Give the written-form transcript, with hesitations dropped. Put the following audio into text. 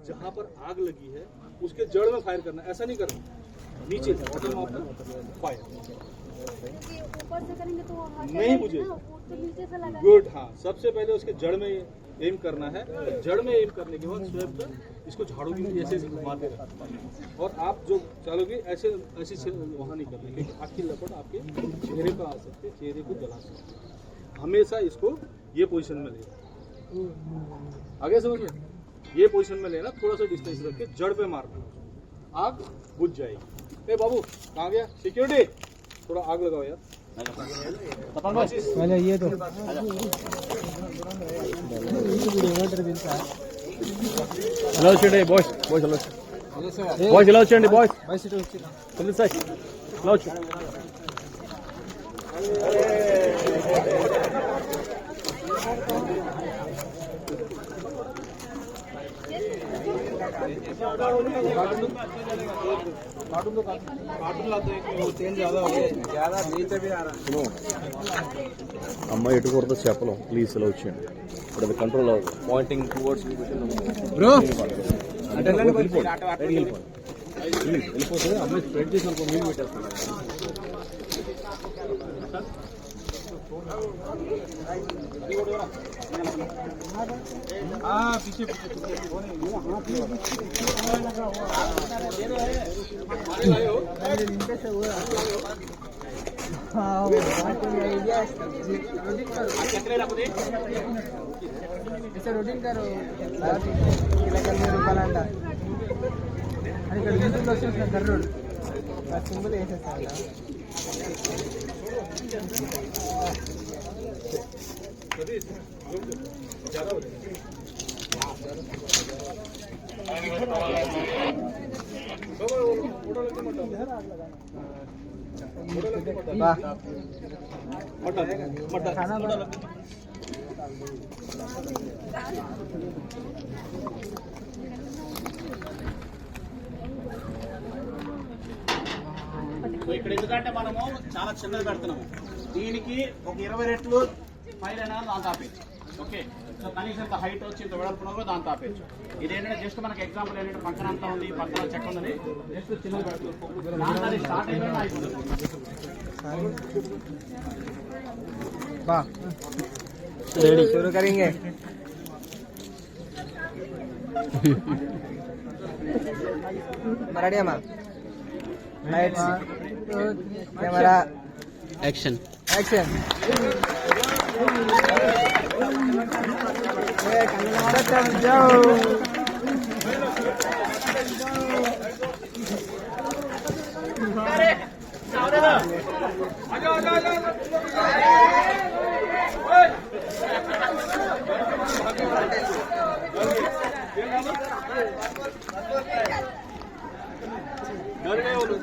जहाँ पर आग लगी है उसके जड़ में फायर करना, ऐसा नहीं करना, नीचे बॉटम ऑफ द फायर। ऊपर से करेंगे तो नहीं मुझे तो नीचे से लगा। गुड, हाँ सबसे पहले उसके जड़ में एम करना है। जड़ में एम करने के बाद स्वेप पर इसको झाड़ू की ऐसे ऐसे घुमाते रहना, और आप जो चलोगे ऐसे ऐसे वहाँ नहीं करना, क्योंकि आग की लपट आपके चेहरे पर आ सकते, चेहरे को जला सकते। हमेशा इसको ये पोजीशन में लेना, आगे समझ में, ये पोजीशन में लेना, थोड़ा सा डिस्टेंस रख के जड़ पे मारना, आग बुझ जाएगी। ए बाबू कहाँ गया सिक्योरिटी, थोड़ा आग लगाओ यार। पहले ये तो హలో వచ్చేయండి బాయ్స్, బాయ్స్ హలో బాయ్స్ ఇలా వచ్చేయండి బాయ్స్, పోలీస్ సార్ ఇలా వచ్చి అమ్మాయి ఎటు కొరత చెప్పలేం, ప్లీజ్ ఇలా వచ్చేయండి. ఇప్పుడు అది కంట్రోల్ అవ్వదు, పాయింటింగ్ టువర్డ్స్ బ్రో వెళ్ళిపోతే అమ్మాయి స్ప్రెడ్ చేసి అనుకో, మీరు పెట్టేస్తాను. रोडिंग करो రూపాయలంట అని ఇక్కడ యూట్యూబ్లో వచ్చేసిన కర్రోడు సింబల్ వేసేస్తాను. ఇక్కడ ఎందుకంటే మనము చాలా చిన్నది పెడుతున్నాము, దీనికి ఒక 20 రెట్లు ఫైల్ అయినా దాంతో ఆపేయచ్చు. ఓకే, సో కనీసం ఇంత హైట్ వచ్చి ఇంత వెడల్పున కూడా దాంతో ఆపేయచ్చు. ఇదేంటంటే జస్ట్ మనకి ఎగ్జాంపుల్ ఏంటంటే పక్కన అంతా ఉంది, పక్కన చెక్క ఉందని జస్ట్ చిన్నది పెడుతున్నాం, దాంతో అది స్టార్ట్ అయిపోయినా అయిపోతుంది. रेडी शुरू करेंगे. मराठी अम्मा लाइट्स कैमरा యాక్షన్ एक्शन. डर गए वो लोग।